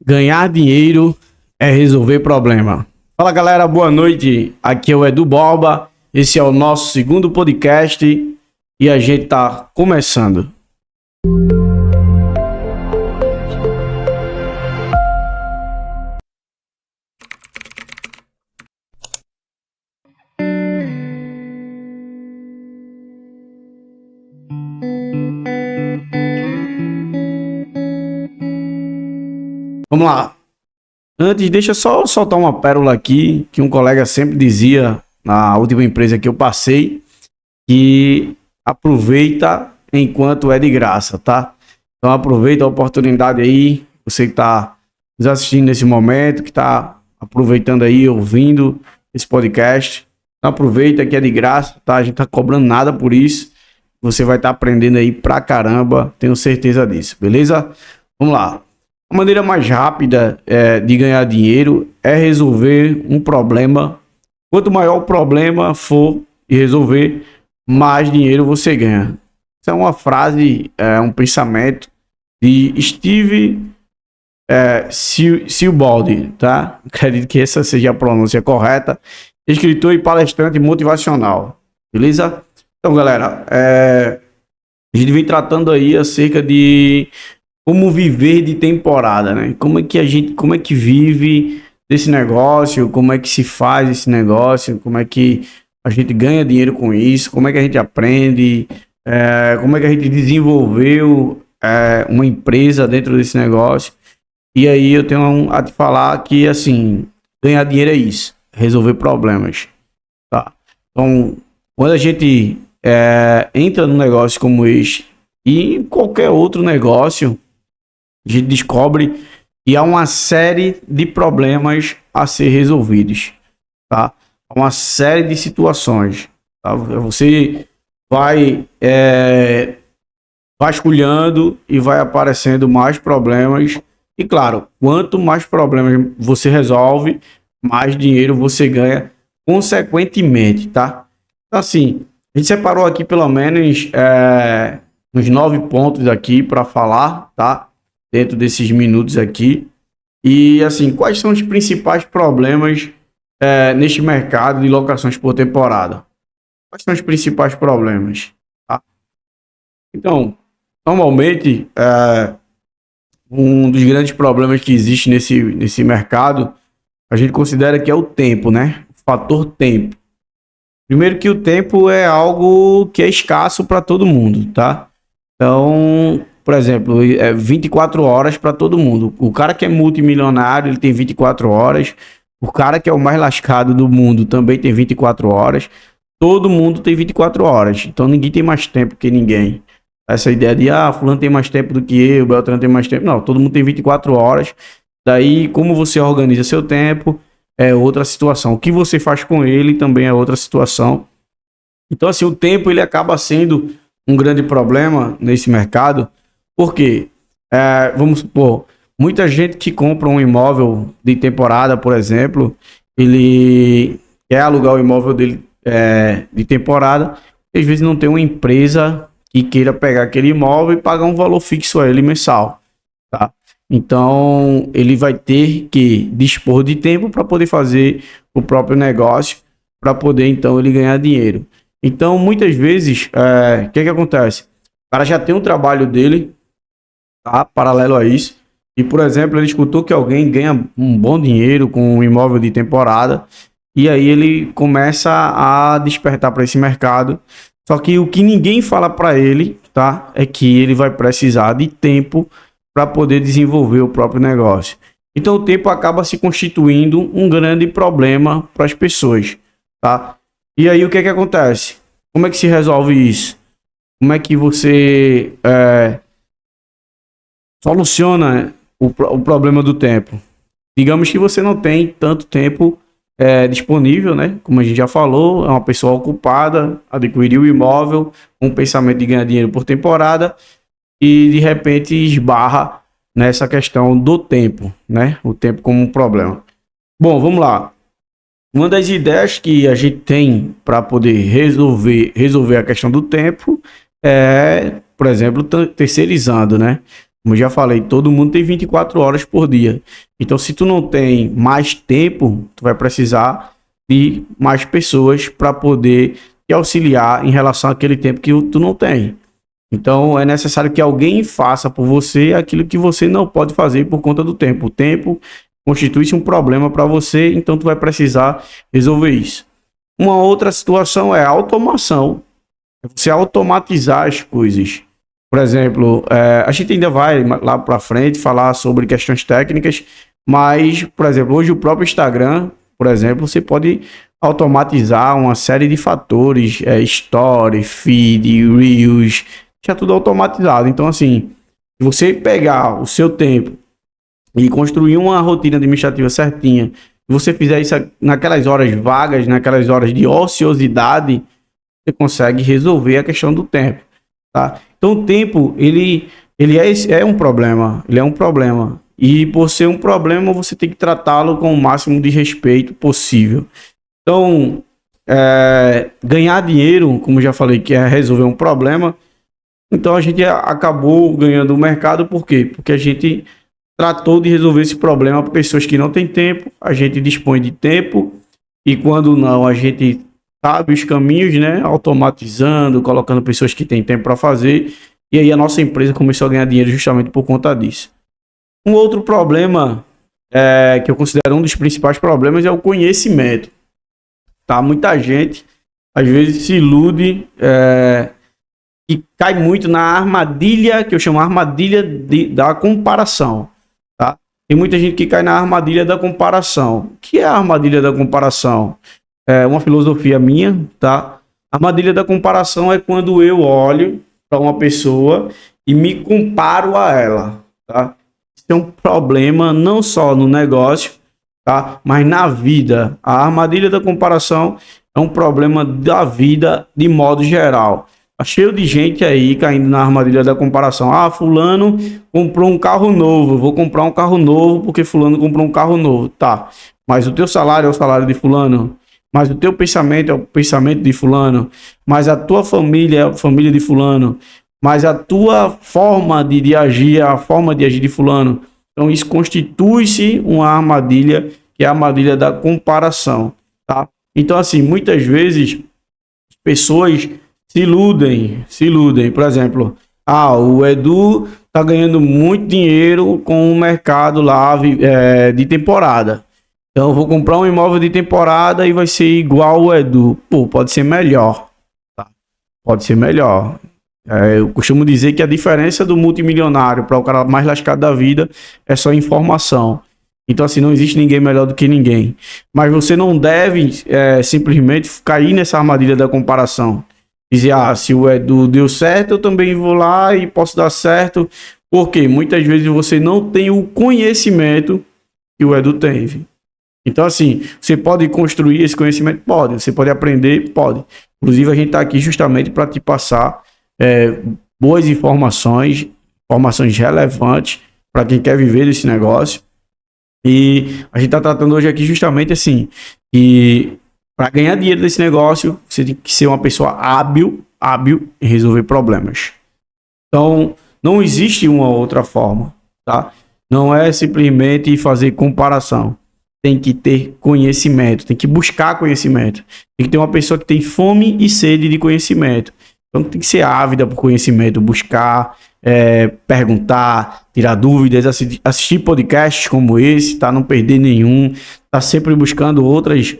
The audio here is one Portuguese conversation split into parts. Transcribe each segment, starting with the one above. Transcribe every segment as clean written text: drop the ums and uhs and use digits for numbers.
Ganhar dinheiro é resolver problema. Fala galera, boa noite. Aqui é o Edu Borba. Esse é o nosso segundo podcast e a gente tá começando. Vamos lá. Antes, deixa eu só soltar uma pérola aqui, que um colega sempre dizia na última empresa que eu passei, que aproveita enquanto é de graça, tá? Então aproveita a oportunidade aí, você que tá nos assistindo nesse momento, que tá aproveitando aí, ouvindo esse podcast. Então aproveita que é de graça, tá? A gente tá cobrando nada por isso. Você vai estar aprendendo aí pra caramba, tenho certeza disso, beleza? Vamos lá. A maneira mais rápida de ganhar dinheiro é resolver um problema. Quanto maior o problema for e resolver, mais dinheiro você ganha. Isso é uma frase, um pensamento de Steve Siebold, tá? Acredito que essa seja a pronúncia correta. Escritor e palestrante motivacional, beleza? Então, galera, a gente vem tratando aí acerca de como viver de temporada, né? Como é que vive desse negócio, como é que se faz esse negócio, como é que a gente ganha dinheiro com isso, como é que a gente aprende, como é que a gente desenvolveu uma empresa dentro desse negócio. E aí eu tenho a te falar que, assim, ganhar dinheiro é isso, resolver problemas, tá? Então, quando a gente entra num negócio como este e em qualquer outro negócio, a gente descobre que há uma série de problemas a ser resolvidos, tá? Uma série de situações, tá? Você vai vasculhando e vai aparecendo mais problemas. E claro, quanto mais problemas você resolve, mais dinheiro você ganha consequentemente, tá? Então, assim, a gente separou aqui pelo menos uns 9 pontos aqui para falar, tá? Dentro desses minutos aqui. E assim, quais são os principais problemas neste mercado de locações por temporada? Quais são os principais problemas? Tá? Então, normalmente, um dos grandes problemas que existe nesse mercado, a gente considera que é o tempo, né? O fator tempo. Primeiro que o tempo é algo que é escasso para todo mundo, tá? Então, por exemplo, 24 horas para todo mundo. O cara que é multimilionário, ele tem 24 horas. O cara que é o mais lascado do mundo também tem 24 horas. Todo mundo tem 24 horas. Então ninguém tem mais tempo que ninguém. Essa ideia de, fulano tem mais tempo do que eu, Beltrano tem mais tempo. Não, todo mundo tem 24 horas. Daí, como você organiza seu tempo, é outra situação. O que você faz com ele também é outra situação. Então, assim, o tempo ele acaba sendo um grande problema nesse mercado. Porque, vamos supor, muita gente que compra um imóvel de temporada, por exemplo, ele quer alugar o imóvel dele de temporada, às vezes não tem uma empresa que queira pegar aquele imóvel e pagar um valor fixo a ele mensal, tá? Então, ele vai ter que dispor de tempo para poder fazer o próprio negócio, para poder, então, ele ganhar dinheiro. Então, muitas vezes, o que acontece? O cara já tem um trabalho dele, tá? Paralelo a isso. E, por exemplo, ele escutou que alguém ganha um bom dinheiro com um imóvel de temporada. E aí ele começa a despertar para esse mercado. Só que o que ninguém fala para ele, tá? É que ele vai precisar de tempo para poder desenvolver o próprio negócio. Então o tempo acaba se constituindo um grande problema para as pessoas, tá? E aí o que acontece? Como é que se resolve isso? Como é que você soluciona o problema do tempo? Digamos que você não tem tanto tempo disponível, né? Como a gente já falou, é uma pessoa ocupada, adquiriu o imóvel, com o pensamento de ganhar dinheiro por temporada e de repente esbarra nessa questão do tempo, né? O tempo como um problema. Bom, vamos lá. Uma das ideias que a gente tem para poder resolver a questão do tempo é, por exemplo, terceirizando, né? Como eu já falei, todo mundo tem 24 horas por dia. Então, se tu não tem mais tempo, tu vai precisar de mais pessoas para poder te auxiliar em relação àquele tempo que tu não tem. Então, é necessário que alguém faça por você aquilo que você não pode fazer por conta do tempo. O tempo constitui-se um problema para você, então tu vai precisar resolver isso. Uma outra situação é a automação. Você automatizar as coisas. Por exemplo, a gente ainda vai lá para frente falar sobre questões técnicas, mas, por exemplo, hoje o próprio Instagram, por exemplo, você pode automatizar uma série de fatores, story, feed, reels, já tudo automatizado. Então, assim, se você pegar o seu tempo e construir uma rotina administrativa certinha, se você fizer isso naquelas horas vagas, naquelas horas de ociosidade, você consegue resolver a questão do tempo, tá? Então, o tempo, ele é um problema, ele é um problema. E por ser um problema, você tem que tratá-lo com o máximo de respeito possível. Então, ganhar dinheiro, como já falei, que é resolver um problema. Então, a gente acabou ganhando o mercado, por quê? Porque a gente tratou de resolver esse problema para pessoas que não têm tempo, a gente dispõe de tempo, e quando não, a gente sabe os caminhos, né? Automatizando, colocando pessoas que têm tempo para fazer, e aí a nossa empresa começou a ganhar dinheiro justamente por conta disso. Um outro problema que eu considero um dos principais problemas é o conhecimento. Tá? Muita gente às vezes se ilude e cai muito na armadilha, que eu chamo armadilha da comparação. Tá? Tem muita gente que cai na armadilha da comparação. O que é a armadilha da comparação? É uma filosofia minha, tá? A armadilha da comparação é quando eu olho para uma pessoa e me comparo a ela, tá? Isso é um problema não só no negócio, tá? Mas na vida. A armadilha da comparação é um problema da vida de modo geral. Tá cheio de gente aí caindo na armadilha da comparação. Ah, fulano comprou um carro novo, eu vou comprar um carro novo porque fulano comprou um carro novo. Tá, mas o teu salário é o salário de fulano, mas o teu pensamento é o pensamento de fulano, mas a tua família é a família de fulano, mas a tua forma de agir é a forma de agir de fulano. Então isso constitui-se uma armadilha, que é a armadilha da comparação, tá? Então assim, muitas vezes pessoas se iludem. Por exemplo, o Edu tá ganhando muito dinheiro com o mercado lá de temporada. Então eu vou comprar um imóvel de temporada e vai ser igual o Edu. Pô, pode ser melhor. Tá? Pode ser melhor. Eu costumo dizer que a diferença do multimilionário para o cara mais lascado da vida é só informação. Então, assim, não existe ninguém melhor do que ninguém. Mas você não deve simplesmente cair nessa armadilha da comparação. Dizer, se o Edu deu certo, eu também vou lá e posso dar certo. Porque muitas vezes você não tem o conhecimento que o Edu teve. Então, assim, você pode construir esse conhecimento? Pode. Você pode aprender? Pode. Inclusive, a gente está aqui justamente para te passar boas informações relevantes para quem quer viver desse negócio. E a gente está tratando hoje aqui justamente assim, que para ganhar dinheiro desse negócio, você tem que ser uma pessoa hábil em resolver problemas. Então, não existe uma outra forma, tá? Não é simplesmente fazer comparação. Tem que ter conhecimento, tem que buscar conhecimento. Tem que ter uma pessoa que tem fome e sede de conhecimento. Então, tem que ser ávida por conhecimento, buscar, perguntar, tirar dúvidas, assistir podcasts como esse, tá? Não perder nenhum, tá sempre buscando outras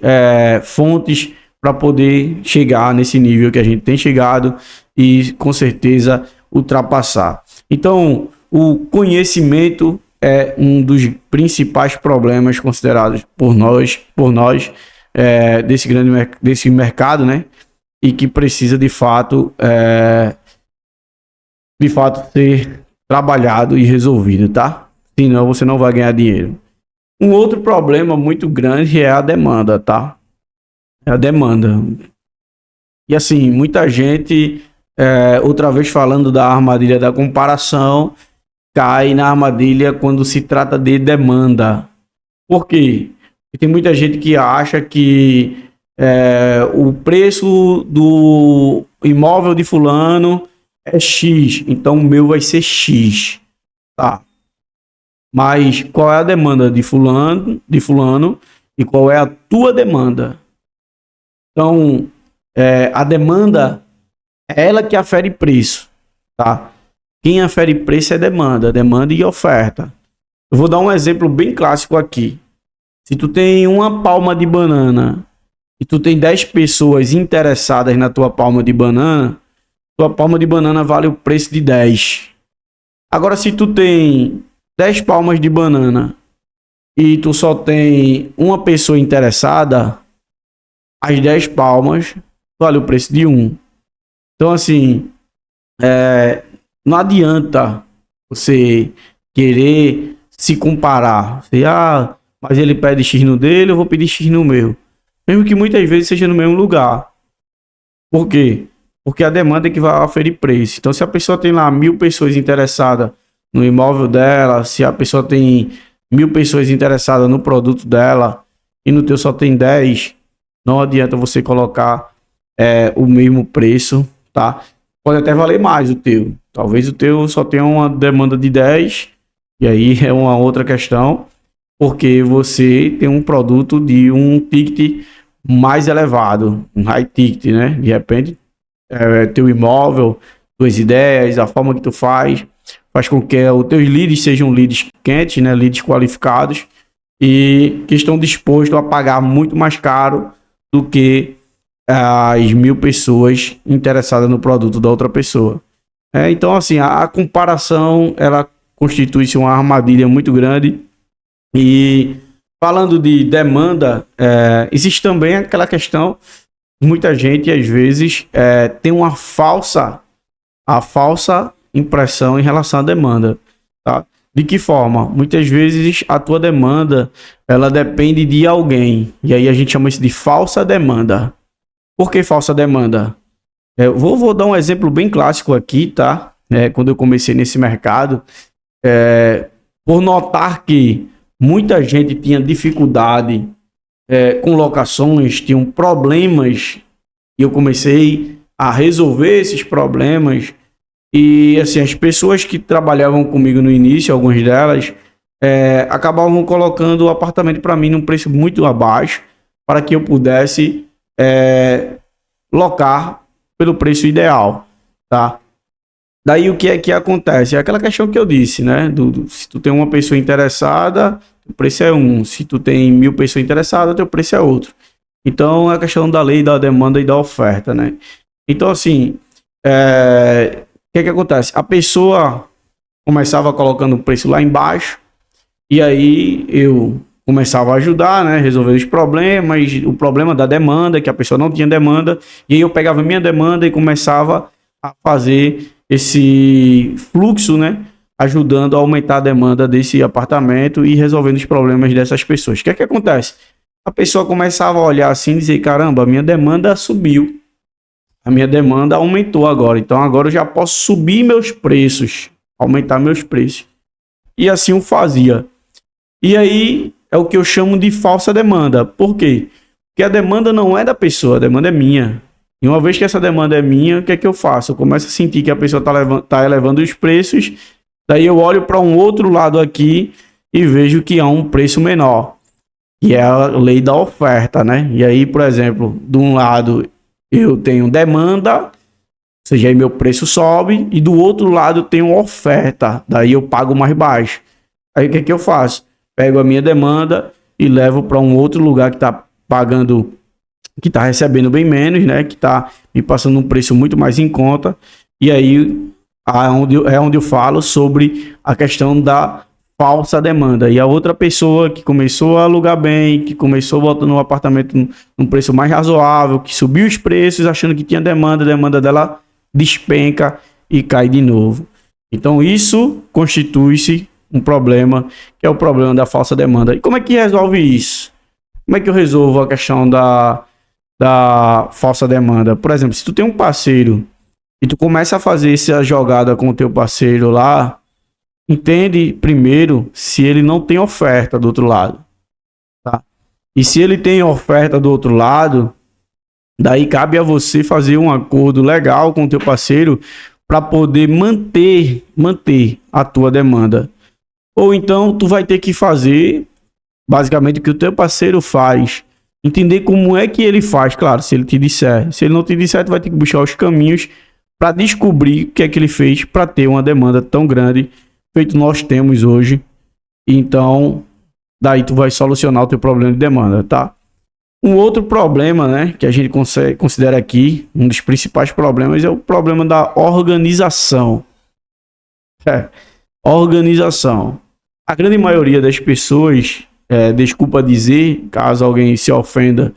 fontes para poder chegar nesse nível que a gente tem chegado e com certeza ultrapassar. Então, o conhecimento é um dos principais problemas considerados por nós desse mercado, né? E que precisa de fato ser trabalhado e resolvido, tá? Senão você não vai ganhar dinheiro. Um outro problema muito grande é a demanda, tá? É a demanda. E assim, muita gente, outra vez falando da armadilha da comparação, cai na armadilha quando se trata de demanda. Por quê? Porque tem muita gente que acha que o preço do imóvel de fulano é X, então o meu vai ser X. Tá. Mas qual é a demanda de fulano e qual é a tua demanda? Então, a demanda é ela que afere preço, tá? Quem afere preço é demanda e oferta. Eu vou dar um exemplo bem clássico aqui. Se tu tem uma palma de banana e tu tem 10 pessoas interessadas na tua palma de banana, tua palma de banana vale o preço de 10. Agora, se tu tem 10 palmas de banana e tu só tem uma pessoa interessada, as 10 palmas vale o preço de 1. Então, assim, não adianta você querer se comparar. Você, mas ele pede X no dele, eu vou pedir X no meu. Mesmo que muitas vezes seja no mesmo lugar. Por quê? Porque a demanda é que vai aferir preço. Então, se a pessoa tem lá 1.000 pessoas interessadas no imóvel dela, se a pessoa tem 1.000 pessoas interessadas no produto dela e no teu só tem 10, não adianta você colocar o mesmo preço, tá? Pode até valer mais o teu. Talvez o teu só tenha uma demanda de 10, e aí é uma outra questão, porque você tem um produto de um ticket mais elevado, um high ticket, né? De repente, teu imóvel, tuas ideias, a forma que tu faz com que os teus leads sejam leads quentes, né? Leads qualificados e que estão dispostos a pagar muito mais caro do que as 1.000 pessoas interessadas no produto da outra pessoa. Então, assim, a comparação, ela constitui-se uma armadilha muito grande. E falando de demanda, existe também aquela questão, muita gente às vezes tem uma falsa impressão em relação à demanda, tá? De que forma? Muitas vezes a tua demanda, ela depende de alguém, e aí a gente chama isso de falsa demanda. Por que falsa demanda? Vou dar um exemplo bem clássico aqui, tá? Quando eu comecei nesse mercado, por notar que muita gente tinha dificuldade com locações, tinham problemas, e eu comecei a resolver esses problemas. E assim, as pessoas que trabalhavam comigo no início, algumas delas, acabavam colocando o apartamento para mim num preço muito abaixo, para que eu pudesse locar pelo preço ideal, tá? Daí o que é que acontece? É aquela questão que eu disse, né? Se tu tem uma pessoa interessada, o preço é um. Se tu tem 1.000 pessoas interessadas, o preço é outro. Então é a questão da lei da demanda e da oferta, né? Então, assim, o que acontece? A pessoa começava colocando o preço lá embaixo, e aí eu começava a ajudar, né? Resolver os problemas, o problema da demanda, que a pessoa não tinha demanda, e aí eu pegava minha demanda e começava a fazer esse fluxo, né? Ajudando a aumentar a demanda desse apartamento e resolvendo os problemas dessas pessoas. O que acontece? A pessoa começava a olhar assim e dizer, caramba, a minha demanda subiu. A minha demanda aumentou agora. Então agora eu já posso subir meus preços, aumentar meus preços. E assim eu fazia. E aí é o que eu chamo de falsa demanda. Por quê? Porque a demanda não é da pessoa, a demanda é minha. E uma vez que essa demanda é minha, o que é que eu faço? Eu começo a sentir que a pessoa está elevando os preços, daí eu olho para um outro lado aqui e vejo que há um preço menor, que é a lei da oferta, né? E aí, por exemplo, de um lado eu tenho demanda, ou seja, aí meu preço sobe, e do outro lado eu tenho oferta, daí eu pago mais baixo. Aí o que é que eu faço? Pego a minha demanda e levo para um outro lugar que está pagando, que está recebendo bem menos, né? Que está me passando um preço muito mais em conta. E aí é onde eu falo sobre a questão da falsa demanda. E a outra pessoa que começou a alugar bem, que começou botando um apartamento num preço mais razoável, que subiu os preços achando que tinha demanda, a demanda dela despenca e cai de novo. Então isso constitui-se um problema, que é o problema da falsa demanda. E como é que resolve isso? Como é que eu resolvo a questão da falsa demanda? Por exemplo, se tu tem um parceiro e tu começa a fazer essa jogada com o teu parceiro lá, entende primeiro se ele não tem oferta do outro lado, tá? E se ele tem oferta do outro lado, daí cabe a você fazer um acordo legal com o teu parceiro, para poder manter a tua demanda. Ou então tu vai ter que fazer basicamente o que o teu parceiro faz. Entender como é que ele faz, claro, se ele te disser. Se ele não te disser, tu vai ter que buscar os caminhos para descobrir o que é que ele fez para ter uma demanda tão grande, feito nós temos hoje. Então, daí tu vai solucionar o teu problema de demanda, tá? Um outro problema, né, que a gente considera aqui, um dos principais problemas é o problema da organização. Organização. A grande maioria das pessoas, desculpa dizer, caso alguém se ofenda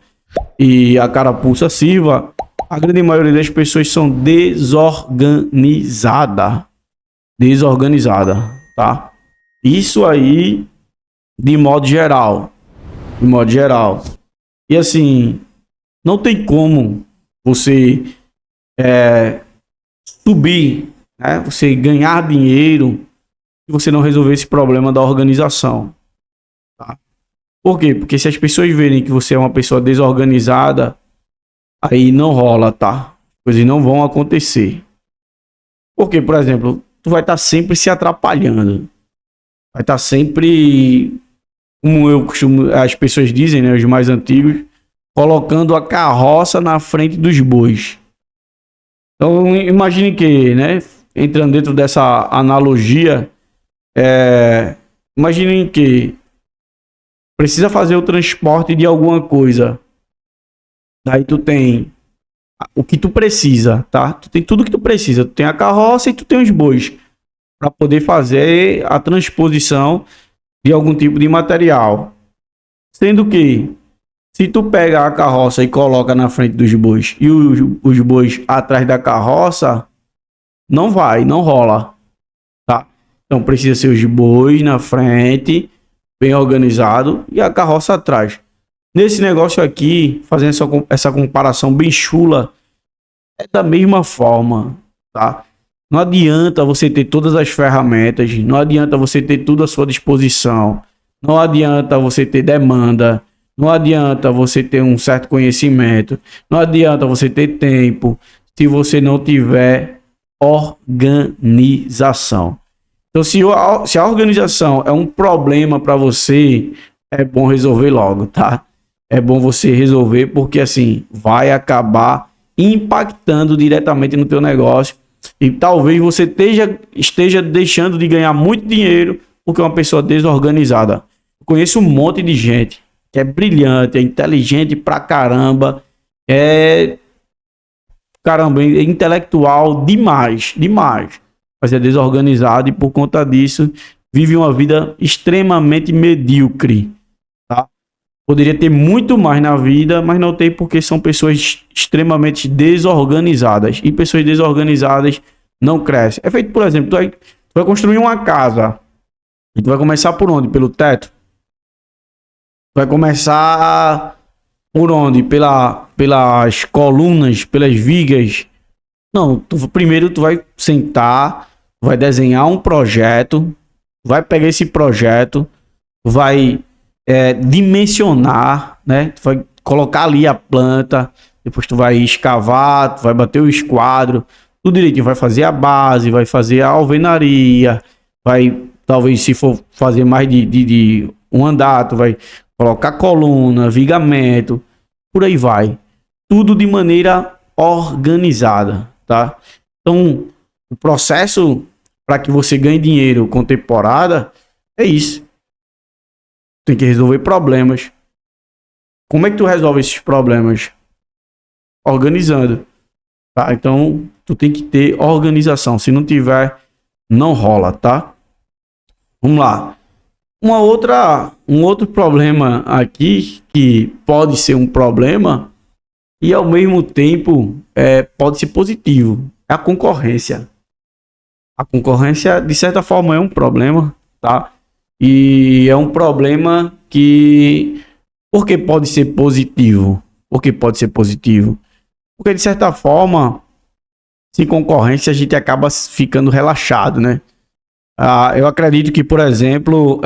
e a carapuça sirva, a grande maioria das pessoas são desorganizadas. Desorganizada, tá? Isso aí, de modo geral. De modo geral. E assim, não tem como você subir, né? Você ganhar dinheiro se você não resolver esse problema da organização. Tá? Por quê? Porque se as pessoas verem que você é uma pessoa desorganizada, aí não rola, tá? Coisas não vão acontecer. Porque, por exemplo, tu vai estar sempre se atrapalhando. Vai estar sempre, como as pessoas dizem, né, os mais antigos, colocando a carroça na frente dos bois. Então, imagine que, né, entrando dentro dessa analogia, imagine que precisa fazer o transporte de alguma coisa. Daí tu tem o que tu precisa, tá? Tu tem tudo que tu precisa. Tu tem a carroça e tu tem os bois para poder fazer a transposição de algum tipo de material. Sendo que, se tu pega a carroça e coloca na frente dos bois e os bois atrás da carroça, não rola, tá? Então precisa ser os bois na frente, bem organizado, e a carroça atrás. Nesse negócio aqui, fazendo essa comparação bem chula, é da mesma forma, tá? Não adianta você ter todas as ferramentas, não adianta você ter tudo à sua disposição, não adianta você ter demanda, não adianta você ter um certo conhecimento, não adianta você ter tempo, se você não tiver organização. Então, se a organização é um problema para você, é bom resolver logo, tá? É bom você resolver porque assim vai acabar impactando diretamente no teu negócio e talvez você esteja deixando de ganhar muito dinheiro porque é uma pessoa desorganizada. Eu conheço um monte de gente que é brilhante, é inteligente pra caramba, é intelectual demais, mas é desorganizado e por conta disso vive uma vida extremamente medíocre. Poderia ter muito mais na vida, mas não tem porque são pessoas extremamente desorganizadas. E pessoas desorganizadas não crescem. É feito, por exemplo, tu vai construir uma casa. E tu vai começar por onde? Pelo teto? Tu vai começar por onde? Pelas colunas, pelas vigas? Não, primeiro tu vai sentar, vai desenhar um projeto, vai pegar esse projeto, vai dimensionar, né? Tu vai colocar ali a planta, depois tu vai escavar, tu vai bater o esquadro, tudo direitinho, vai fazer a base, vai fazer a alvenaria, vai, talvez se for fazer mais de um andar, tu vai colocar coluna, vigamento, por aí vai. Tudo de maneira organizada, tá? Então, o processo para que você ganhe dinheiro com temporada é isso. Tem que resolver problemas. Como é que tu resolve esses problemas? Organizando. Tá? Então, tu tem que ter organização. Se não tiver, não rola, tá? Vamos lá. Um outro problema aqui, que pode ser um problema e ao mesmo tempo pode ser positivo, é a concorrência. A concorrência, de certa forma, é um problema, tá? E é um problema que... Por que pode ser positivo? Por que pode ser positivo? Porque, de certa forma, sem concorrência, a gente acaba ficando relaxado, né? Eu acredito que, por exemplo,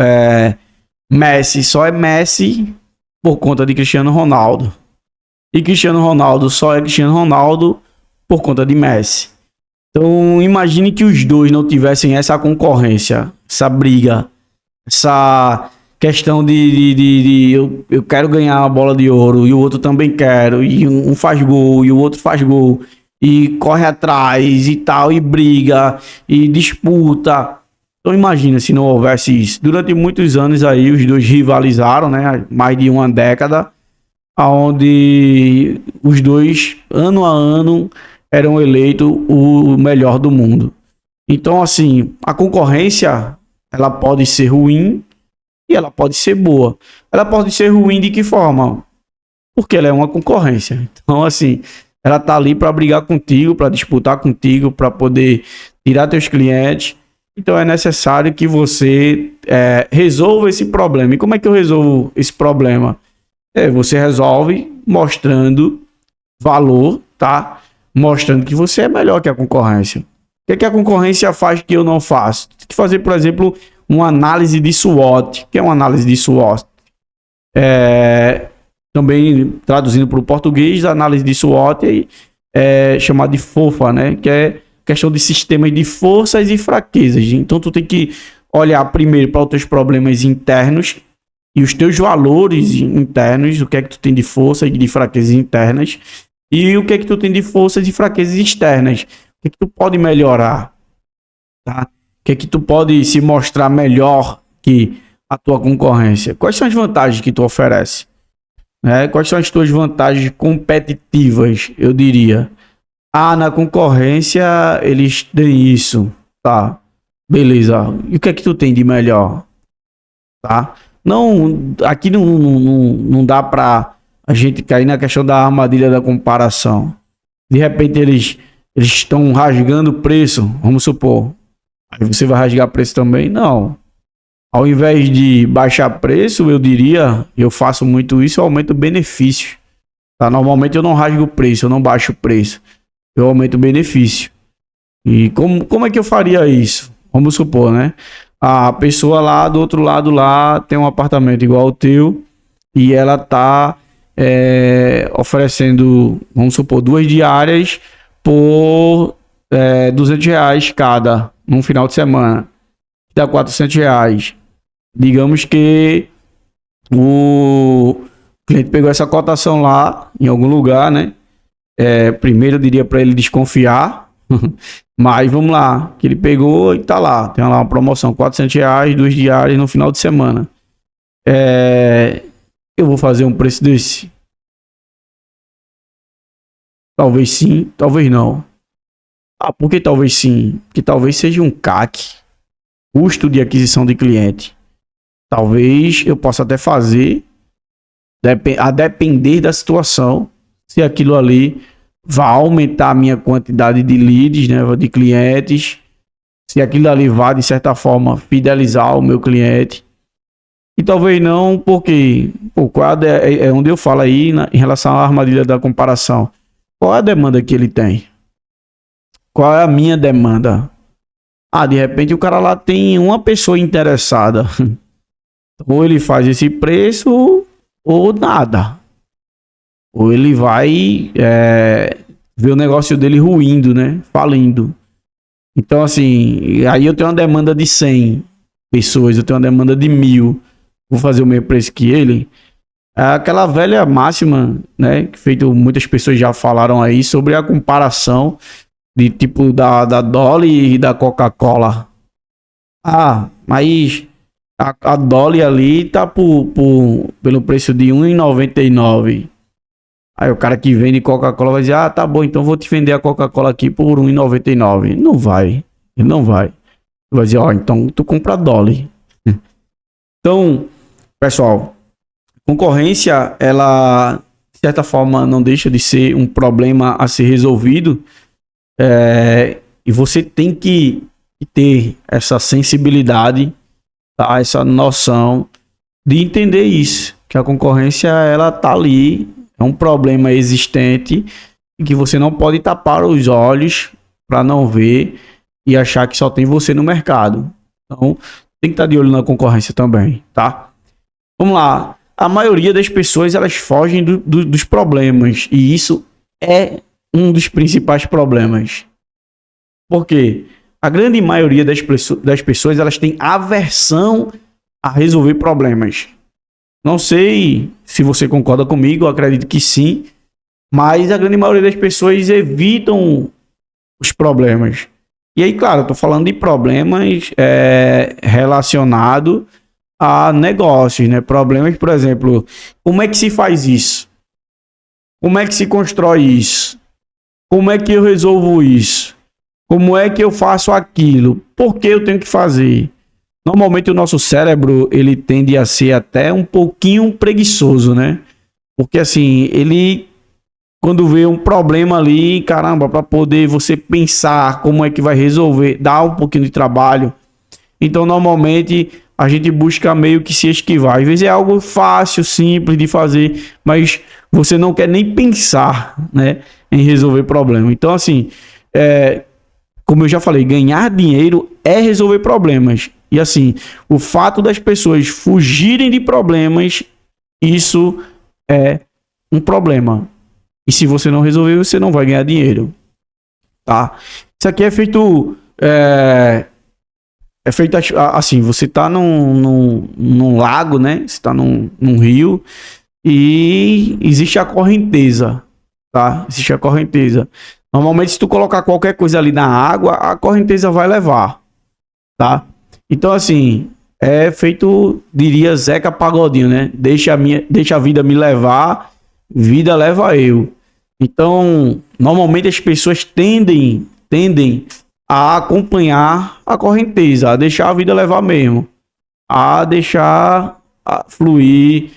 Messi só é Messi por conta de Cristiano Ronaldo. E Cristiano Ronaldo só é Cristiano Ronaldo por conta de Messi. Então, imagine que os dois não tivessem essa concorrência, essa briga, essa questão eu quero ganhar a bola de ouro e o outro também quero, e um faz gol e o outro faz gol, e corre atrás e tal, e briga, e disputa. Então, imagina se não houvesse isso. Durante muitos anos aí, os dois rivalizaram, né? Mais de uma década, onde os dois, ano a ano, eram eleitos o melhor do mundo. Então, assim, a concorrência, ela pode ser ruim e ela pode ser boa. Ela pode ser ruim de que forma? Porque ela é uma concorrência. Então, assim, ela tá ali para brigar contigo, para disputar contigo, para poder tirar teus clientes. Então, é necessário que você resolva esse problema. E como é que eu resolvo esse problema? Você resolve mostrando valor, tá? Mostrando que você é melhor que a concorrência. O que a concorrência faz que eu não faço? Tem que fazer, por exemplo, uma análise de SWOT. O que é uma análise de SWOT? Também traduzindo para o português, a análise de SWOT é chamada de FOFA, né? Que é questão de sistemas de forças e fraquezas. Então, tu tem que olhar primeiro para os teus problemas internos e os teus valores internos, o que é que tu tem de força e de fraquezas internas, e o que é que tu tem de forças e fraquezas externas. O que é que tu pode melhorar? Tá? O que é que tu pode se mostrar melhor que a tua concorrência? Quais são as vantagens que tu oferece? Quais são as tuas vantagens competitivas, eu diria? Na concorrência eles têm isso. Tá, beleza. E o que é que tu tem de melhor? Tá? Não, aqui não dá pra a gente cair na questão da armadilha da comparação. De repente eles estão rasgando o preço, vamos supor. Aí você vai rasgar preço também? Não. Ao invés de baixar preço, eu diria, eu faço muito isso, eu aumento o benefício. Tá? Normalmente eu não rasgo o preço, eu não baixo o preço. Eu aumento o benefício. E como é que eu faria isso? Vamos supor, né? A pessoa lá do outro lado lá tem um apartamento igual ao teu e ela tá oferecendo, vamos supor, 2 diárias por R$ 200 cada num final de semana. Dá R$ 400. Digamos que o cliente pegou essa cotação lá em algum lugar, né? Primeiro eu diria para ele desconfiar, mas vamos lá, que ele pegou e tá lá, tem lá uma promoção, R$ 400, 2 diárias no final de semana. Eu vou fazer um preço desse? Talvez sim, talvez não. Por que talvez sim? Porque talvez seja um CAC, custo de aquisição de cliente. Talvez eu possa até fazer, a depender da situação, se aquilo ali vai aumentar a minha quantidade de leads, né, de clientes, se aquilo ali vai, de certa forma, fidelizar o meu cliente. E talvez não, porque é onde eu falo aí em relação à armadilha da comparação. Qual é a demanda que ele tem? Qual é a minha demanda? De repente o cara lá tem uma pessoa interessada. Ou ele faz esse preço ou nada. Ou ele vai ver o negócio dele ruindo, né? Falindo. Então, assim, aí eu tenho uma demanda de 100 pessoas, eu tenho uma demanda de 1.000. Vou fazer o mesmo preço que ele. É aquela velha máxima, né? Que feito, muitas pessoas já falaram aí sobre a comparação de tipo da Dolly e da Coca-Cola. Mas a Dolly ali tá pelo preço de R$1,99. Aí o cara que vende Coca-Cola vai dizer, tá bom, então vou te vender a Coca-Cola aqui por R$1,99. Não vai, ele não vai. Ele vai dizer, então tu compra a Dolly. Então, pessoal, concorrência, ela, de certa forma, não deixa de ser um problema a ser resolvido. E você tem que ter essa sensibilidade, tá? Essa noção de entender isso, que a concorrência, ela tá ali, é um problema existente e que você não pode tapar os olhos para não ver e achar que só tem você no mercado. Então, tem que estar de olho na concorrência também, tá? Vamos lá. A maioria das pessoas, elas fogem dos problemas. E isso é um dos principais problemas. Por quê? A grande maioria das pessoas, elas têm aversão a resolver problemas. Não sei se você concorda comigo, eu acredito que sim, mas a grande maioria das pessoas evitam os problemas. E aí, claro, eu tô falando de problemas relacionados a negócios, né? Problemas, por exemplo, como é que se faz isso? Como é que se constrói isso? Como é que eu resolvo isso? Como é que eu faço aquilo? Por que eu tenho que fazer? Normalmente o nosso cérebro, ele tende a ser até um pouquinho preguiçoso, né? Porque assim, ele quando vê um problema ali, caramba, para poder você pensar como é que vai resolver, dá um pouquinho de trabalho. Então, normalmente a gente busca meio que se esquivar. Às vezes é algo fácil, simples de fazer, mas você não quer nem pensar, né, em resolver problema. Então, assim, como eu já falei, ganhar dinheiro é resolver problemas. E assim, o fato das pessoas fugirem de problemas, isso é um problema. E se você não resolver, você não vai ganhar dinheiro, tá? Isso aqui é feito assim, você tá num lago, né? Você tá num rio e existe a correnteza, tá? Existe a correnteza. Normalmente, se tu colocar qualquer coisa ali na água, a correnteza vai levar, tá? Então, assim, é feito, diria Zeca Pagodinho, né? Deixa a vida me levar, vida leva eu. Então, normalmente as pessoas tendem a acompanhar a correnteza, a deixar a vida levar mesmo, a deixar fluir,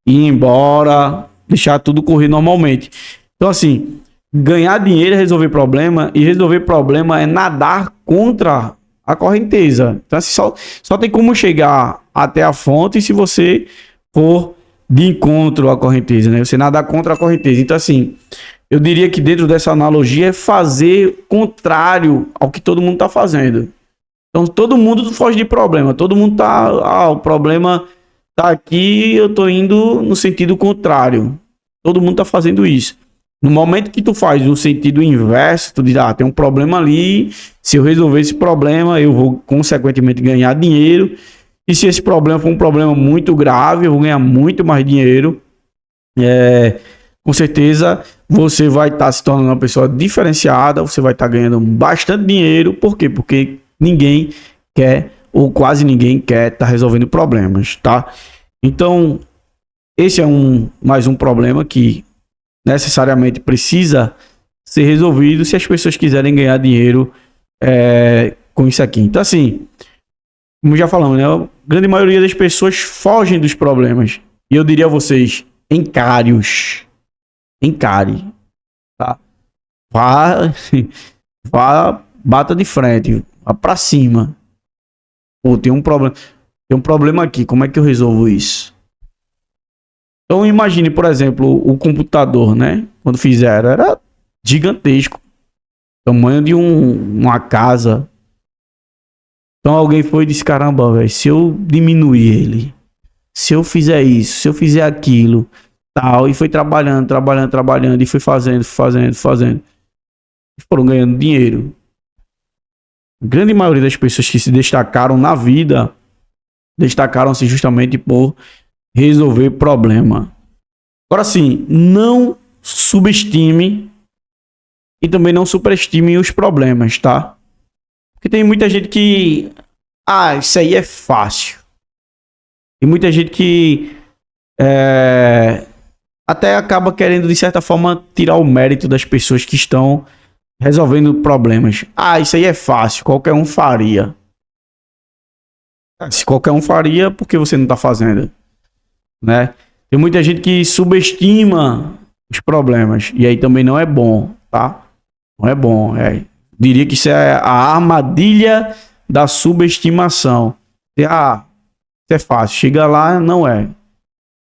ir embora, deixar tudo correr normalmente. Então, assim, ganhar dinheiro é resolver problema, e resolver problema é nadar contra a correnteza. Então, assim, só tem como chegar até a fonte se você for de encontro à correnteza, né? Você nadar contra a correnteza. Então, assim, eu diria que dentro dessa analogia é fazer contrário ao que todo mundo está fazendo. Então, todo mundo foge de problema. Todo mundo tá... o problema tá aqui, eu tô indo no sentido contrário. Todo mundo tá fazendo isso. No momento que tu faz no sentido inverso, tu diz, tem um problema ali, se eu resolver esse problema, eu vou consequentemente ganhar dinheiro. E se esse problema for um problema muito grave, eu vou ganhar muito mais dinheiro. Com certeza você vai estar se tornando uma pessoa diferenciada, você vai estar ganhando bastante dinheiro. Por quê? Porque ninguém quer, ou quase ninguém quer estar resolvendo problemas, tá? Então, esse é mais um problema que necessariamente precisa ser resolvido se as pessoas quiserem ganhar dinheiro com isso aqui. Então, assim, como já falamos, né? A grande maioria das pessoas fogem dos problemas. E eu diria a vocês, encare-os. Encare, tá? Vá, bata de frente, vá pra cima. Pô, tem um problema aqui, como é que eu resolvo isso? Então imagine, por exemplo, o computador, né? Quando fizeram, era gigantesco. Tamanho de uma casa. Então alguém foi e disse, caramba, velho, se eu diminuir ele, se eu fizer isso, se eu fizer aquilo, tal, e foi trabalhando, e foi fazendo. E foram ganhando dinheiro. A grande maioria das pessoas que se destacaram na vida, destacaram-se justamente por resolver problema. Agora sim, não subestime e também não superestime os problemas, tá? Porque tem muita gente que... isso aí é fácil. E muita gente que... até acaba querendo, de certa forma, tirar o mérito das pessoas que estão resolvendo problemas. Isso aí é fácil, qualquer um faria. Se qualquer um faria, por que você não está fazendo? Né? Tem muita gente que subestima os problemas. E aí também não é bom, tá? Não é bom. Diria que isso é a armadilha da subestimação. Isso é fácil. Chega lá, não é.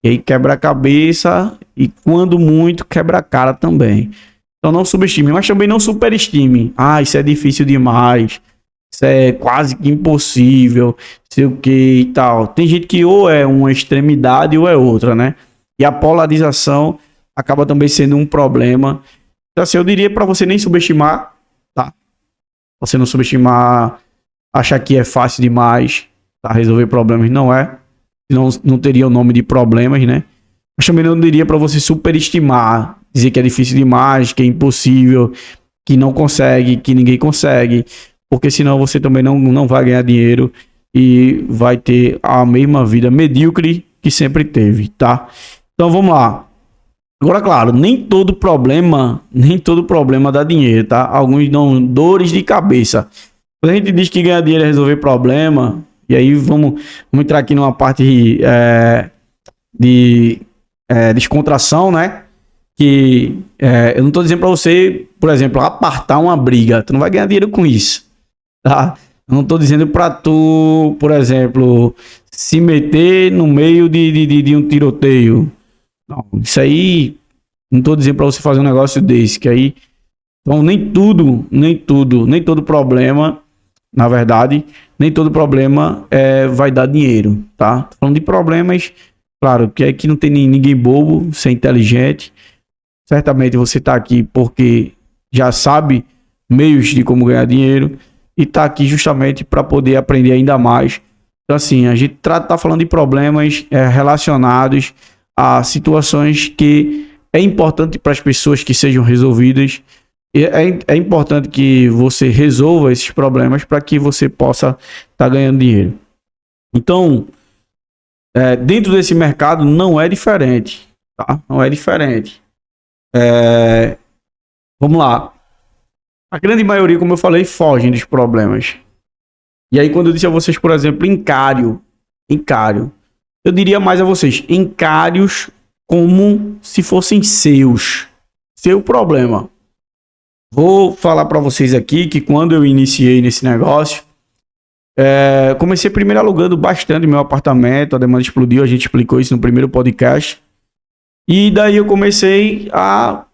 E aí quebra a cabeça e quando muito quebra a cara também. Então não subestime, mas também não superestime. Isso é difícil demais. Isso é quase que impossível. Sei o que e tal. Tem gente que ou é uma extremidade ou é outra, né? E a polarização acaba também sendo um problema. Então assim, eu diria para você nem subestimar, tá? Você não subestimar, achar que é fácil demais, tá? Resolver problemas não é. Senão não teria o nome de problemas, né? Mas também não diria para você superestimar, dizer que é difícil demais, que é impossível, que não consegue, que ninguém consegue, porque senão você também não vai ganhar dinheiro e vai ter a mesma vida medíocre que sempre teve, tá? Então vamos lá. Agora, claro, nem todo problema dá dinheiro, tá? Alguns dão dores de cabeça. Quando a gente diz que ganhar dinheiro é resolver problema, e aí vamos entrar aqui numa parte de descontração, né? Que eu não tô dizendo para você, por exemplo, apartar uma briga. Tu não vai ganhar dinheiro com isso, tá? Eu não tô dizendo para tu, por exemplo, se meter no meio de um tiroteio. Não, isso aí, não tô dizendo para você fazer um negócio desse, que aí, então nem todo problema, na verdade, nem todo problema vai dar dinheiro, tá? Tô falando de problemas, claro, que aqui não tem ninguém bobo, você é inteligente, certamente você tá aqui porque já sabe meios de como ganhar dinheiro e tá aqui justamente para poder aprender ainda mais. Então assim, a gente tá falando de problemas relacionados a situações que é importante para as pessoas que sejam resolvidas. É importante que você resolva esses problemas para que você possa estar ganhando dinheiro. Então, dentro desse mercado não é diferente, tá? Não é diferente. Vamos lá. A grande maioria, como eu falei, fogem dos problemas. E aí, quando eu disse a vocês, por exemplo, encário, eu diria mais a vocês, encários como se fossem seu problema. Vou falar para vocês aqui que quando eu iniciei nesse negócio, comecei primeiro alugando bastante meu apartamento, a demanda explodiu, a gente explicou isso no primeiro podcast. E daí eu comecei a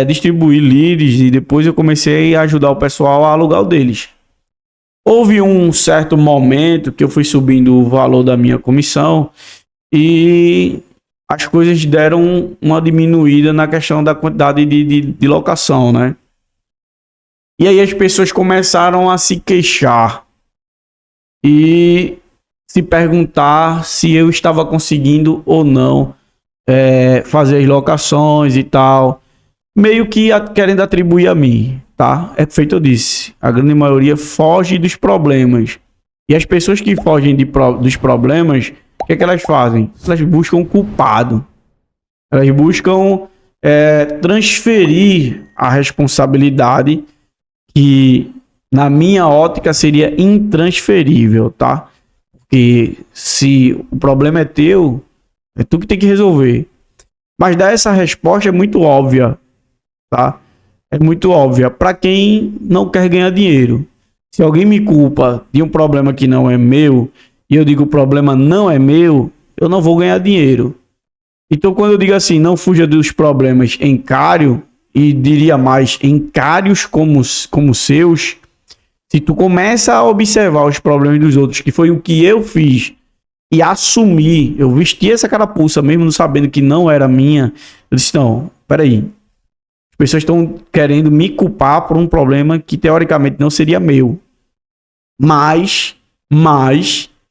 distribuir leads e depois eu comecei a ajudar o pessoal a alugar o deles. Houve um certo momento que eu fui subindo o valor da minha comissão e as coisas deram uma diminuída na questão da quantidade de locação, né? E aí as pessoas começaram a se queixar e se perguntar se eu estava conseguindo ou não fazer as locações e tal, meio que querendo atribuir a mim, tá? É feito eu disse, a grande maioria foge dos problemas. E as pessoas que fogem dos problemas, o que é que elas fazem? Elas buscam um culpado. Elas buscam transferir a responsabilidade que, na minha ótica, seria intransferível, tá? Porque se o problema é teu, é tu que tem que resolver. Mas dar essa resposta é muito óbvia, tá? É muito óbvia para quem não quer ganhar dinheiro. Se alguém me culpa de um problema que não é meu e eu digo o problema não é meu, eu não vou ganhar dinheiro. Então, quando eu digo assim, não fuja dos problemas, encário, e diria mais, encários como seus, se tu começa a observar os problemas dos outros, que foi o que eu fiz, e assumir, eu vesti essa carapuça mesmo não sabendo que não era minha, eu disse, não, peraí, as pessoas estão querendo me culpar por um problema que teoricamente não seria meu. Mas,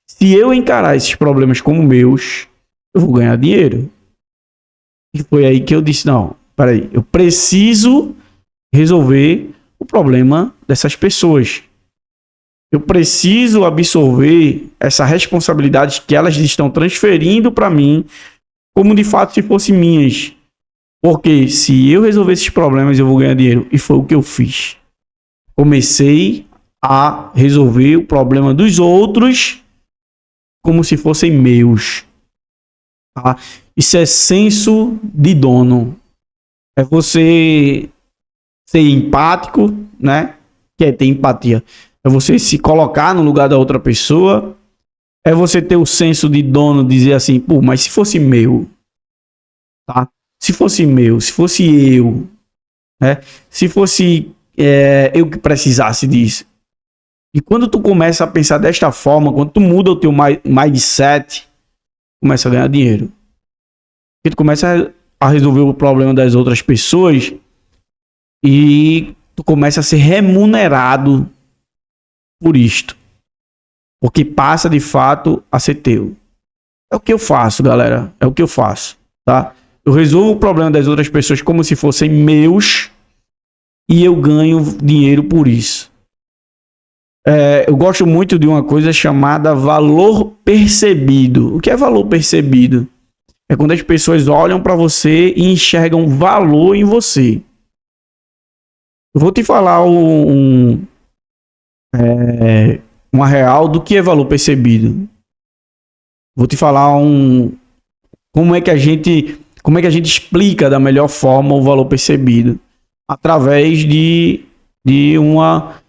se eu encarar esses problemas como meus, eu vou ganhar dinheiro. E foi aí que eu disse, não, peraí, eu preciso resolver o problema dessas pessoas. Eu preciso absorver essa responsabilidade que elas estão transferindo para mim, como de fato se fossem minhas. Porque se eu resolver esses problemas, eu vou ganhar dinheiro. E foi o que eu fiz. Comecei a resolver o problema dos outros como se fossem meus. Tá? Isso é senso de dono. É você ser empático, né? Que é ter empatia. É você se colocar no lugar da outra pessoa. É você ter o senso de dono, dizer assim, pô, mas se fosse meu, tá? Se fosse meu, se fosse eu, né? Se fosse eu que precisasse disso. E quando tu começa a pensar desta forma, quando tu muda o teu mindset, começa a ganhar dinheiro. Porque tu começa a resolver o problema das outras pessoas e tu começa a ser remunerado por isto. Porque passa de fato a ser teu. É o que eu faço, galera. É o que eu faço, tá? Eu resolvo o problema das outras pessoas como se fossem meus e eu ganho dinheiro por isso. Eu gosto muito de uma coisa chamada valor percebido. O que é valor percebido? É quando as pessoas olham para você e enxergam valor em você. Eu vou te falar uma real do que é valor percebido. Vou te falar como é que a gente explica da melhor forma o valor percebido através de uma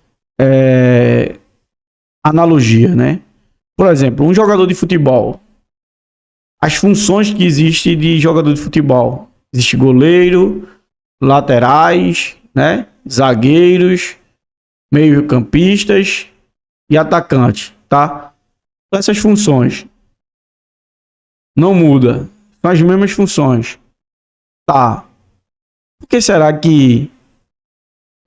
analogia, né? Por exemplo, um jogador de futebol. As funções que existem de jogador de futebol. Existe goleiro, laterais, né? Zagueiros, meio-campistas e atacante, tá? Essas funções não muda, são as mesmas funções, tá? Por que será que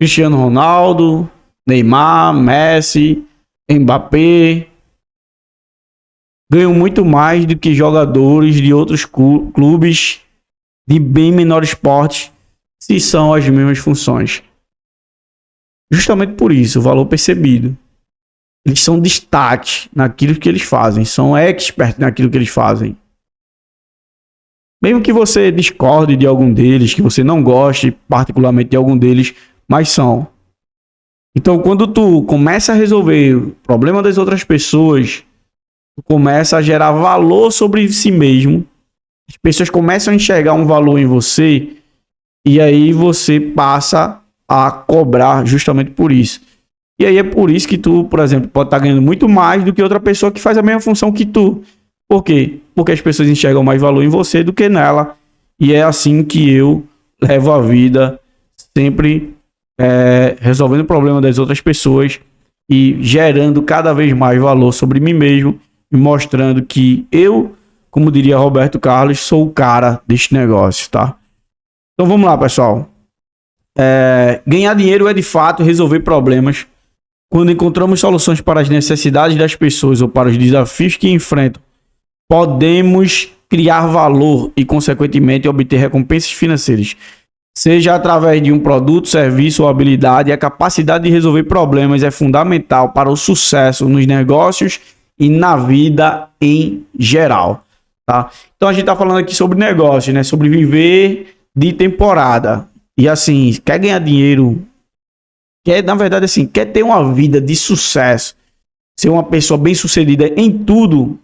Cristiano Ronaldo, Neymar, Messi, Mbappé ganham muito mais do que jogadores de outros clubes de bem menor esporte, se são as mesmas funções? Justamente por isso, o valor percebido. Eles são destaque naquilo que eles fazem, são experts naquilo que eles fazem. Mesmo que você discorde de algum deles, que você não goste particularmente de algum deles, mas são. Então, quando tu começa a resolver o problema das outras pessoas, tu começa a gerar valor sobre si mesmo, as pessoas começam a enxergar um valor em você, e aí você passa a cobrar justamente por isso. E aí é por isso que tu, por exemplo, pode estar ganhando muito mais do que outra pessoa que faz a mesma função que tu. Por quê? Porque as pessoas enxergam mais valor em você do que nela. E é assim que eu levo a vida, sempre resolvendo o problema das outras pessoas e gerando cada vez mais valor sobre mim mesmo e mostrando que eu, como diria Roberto Carlos, sou o cara deste negócio, tá? Então vamos lá, pessoal. Ganhar dinheiro é de fato resolver problemas. Quando encontramos soluções para as necessidades das pessoas ou para os desafios que enfrentam, podemos criar valor e, consequentemente, obter recompensas financeiras. Seja através de um produto, serviço ou habilidade, a capacidade de resolver problemas é fundamental para o sucesso nos negócios e na vida em geral, tá? Então a gente está falando aqui sobre negócios, né? Sobre viver de temporada. E assim, quer ganhar dinheiro, na verdade, assim, quer ter uma vida de sucesso, ser uma pessoa bem-sucedida em tudo,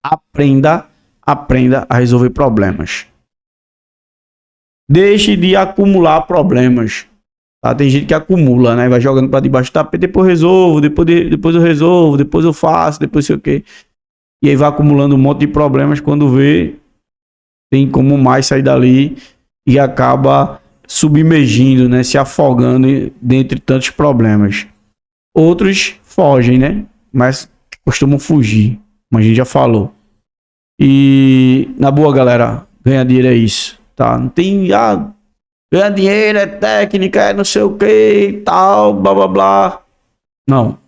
aprenda a resolver problemas. Deixe de acumular problemas. Tá? Tem gente que acumula, né? Vai jogando para debaixo do tapete, depois resolvo, depois eu resolvo, depois eu faço, depois sei o quê. E aí vai acumulando um monte de problemas, quando vê, tem como mais sair dali e acaba submergindo, né? Se afogando dentre tantos problemas. Outros fogem, né? Mas costumam fugir, como a gente já falou. E na boa, galera, ganhar dinheiro é isso, tá? Não tem ganhar dinheiro é técnica, é não sei o que e tal, blá blá blá. Não,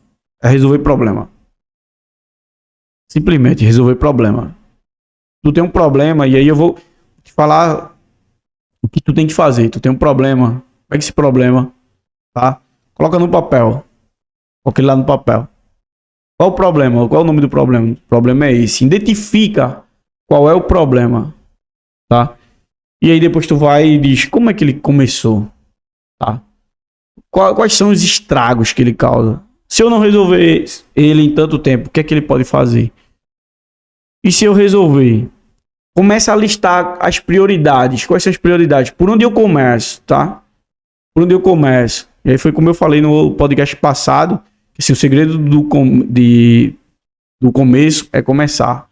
é resolver problema. Simplesmente resolver problema. Tu tem um problema e aí eu vou te falar o que tu tem que fazer. Tu tem um problema, pega esse problema, tá? Coloca no papel. Coloca ele lá no papel. Qual o problema? Qual é o nome do problema? O problema é esse. Identifica qual é o problema, tá? E aí depois tu vai e diz como é que ele começou, tá? Quais são os estragos que ele causa? Se eu não resolver ele em tanto tempo, o que é que ele pode fazer? E se eu resolver? Começa a listar as prioridades. Quais são as prioridades? Por onde eu começo, tá? Por onde eu começo? E aí foi como eu falei no podcast passado, que assim, o segredo do começo é começar.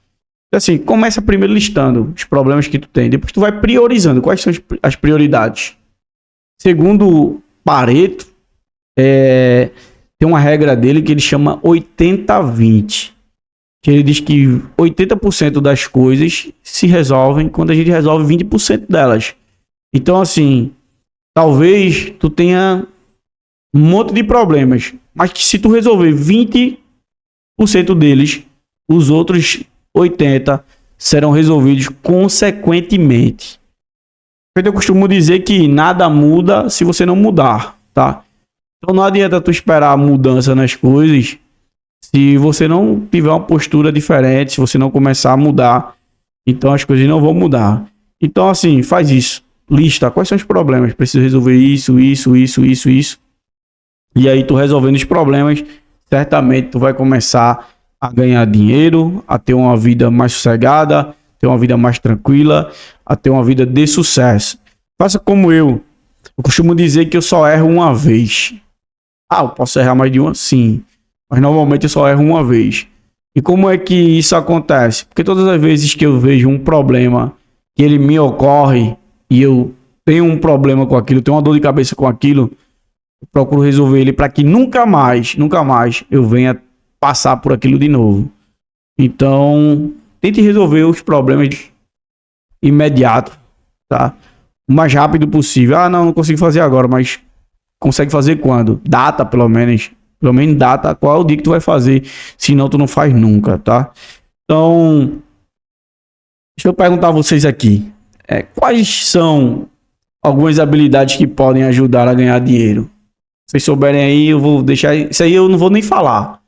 Então, assim, começa primeiro listando os problemas que tu tem. Depois tu vai priorizando. Quais são as prioridades? Segundo Pareto, tem uma regra dele que ele chama 80-20. Que ele diz que 80% das coisas se resolvem quando a gente resolve 20% delas. Então, assim, talvez tu tenha um monte de problemas, mas que se tu resolver 20% deles, os outros 80% serão resolvidos consequentemente. Eu costumo dizer que nada muda se você não mudar, tá? Então não adianta tu esperar mudança nas coisas se você não tiver uma postura diferente, se você não começar a mudar, então as coisas não vão mudar. Então assim, faz isso. Lista quais são os problemas. Preciso resolver isso. E aí tu resolvendo os problemas, certamente tu vai começar a ganhar dinheiro, a ter uma vida mais sossegada, ter uma vida mais tranquila, a ter uma vida de sucesso. Faça como eu. Eu costumo dizer que eu só erro uma vez. Eu posso errar mais de uma? Sim. Mas normalmente eu só erro uma vez. E como é que isso acontece? Porque todas as vezes que eu vejo um problema que ele me ocorre e eu tenho um problema com aquilo, tenho uma dor de cabeça com aquilo, eu procuro resolver ele para que nunca mais eu venha passar por aquilo de novo. Então, tente resolver os problemas imediato, tá? O mais rápido possível. Não consigo fazer agora, mas consegue fazer quando? Data, pelo menos data, qual é o dia que tu vai fazer, senão tu não faz nunca, tá? Então, deixa eu perguntar a vocês aqui, quais são algumas habilidades que podem ajudar a ganhar dinheiro? Se vocês souberem aí, eu vou deixar, isso aí eu não vou nem falar,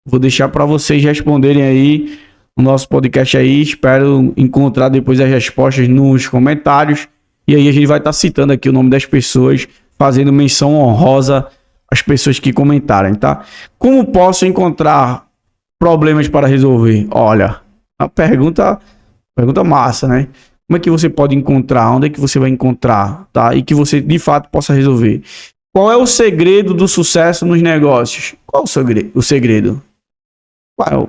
vou deixar para vocês responderem aí no nosso podcast aí, espero encontrar depois as respostas nos comentários, e aí a gente vai estar citando aqui o nome das pessoas, fazendo menção honrosa às pessoas que comentarem, tá? Como posso encontrar problemas para resolver? Olha, a pergunta massa, né? Como é que você pode encontrar? Onde é que você vai encontrar, tá? E que você de fato possa resolver. Qual é o segredo do sucesso nos negócios? Qual o segredo? Qual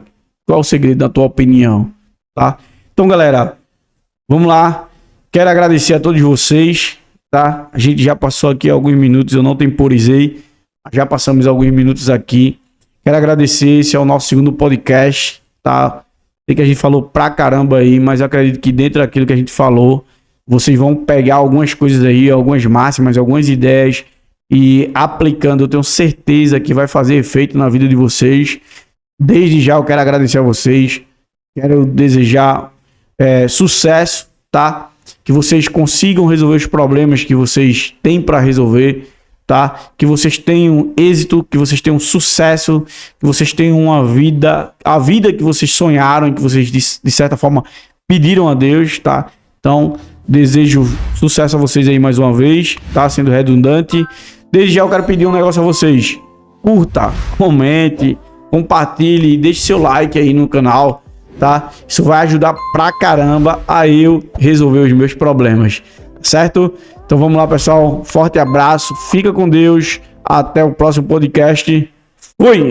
é o segredo da tua opinião, tá? Então, galera, vamos lá. Quero agradecer a todos vocês, tá? A gente já passou aqui alguns minutos, eu não temporizei. Já passamos alguns minutos aqui. Quero agradecer, esse é o nosso segundo podcast, tá? Sei que a gente falou pra caramba aí, mas eu acredito que dentro daquilo que a gente falou, vocês vão pegar algumas coisas aí, algumas máximas, algumas ideias e aplicando, eu tenho certeza que vai fazer efeito na vida de vocês. Desde já eu quero agradecer a vocês, quero desejar sucesso, tá? Que vocês consigam resolver os problemas que vocês têm para resolver, tá? Que vocês tenham êxito, que vocês tenham sucesso, que vocês tenham a vida que vocês sonharam, que vocês de certa forma pediram a Deus, tá? Então, desejo sucesso a vocês aí mais uma vez, tá? Sendo redundante. Desde já eu quero pedir um negócio a vocês. Curta, comente, compartilhe, deixe seu like aí no canal, tá? Isso vai ajudar pra caramba a eu resolver os meus problemas, certo? Então vamos lá, pessoal. Forte abraço, fica com Deus. Até o próximo podcast. Fui!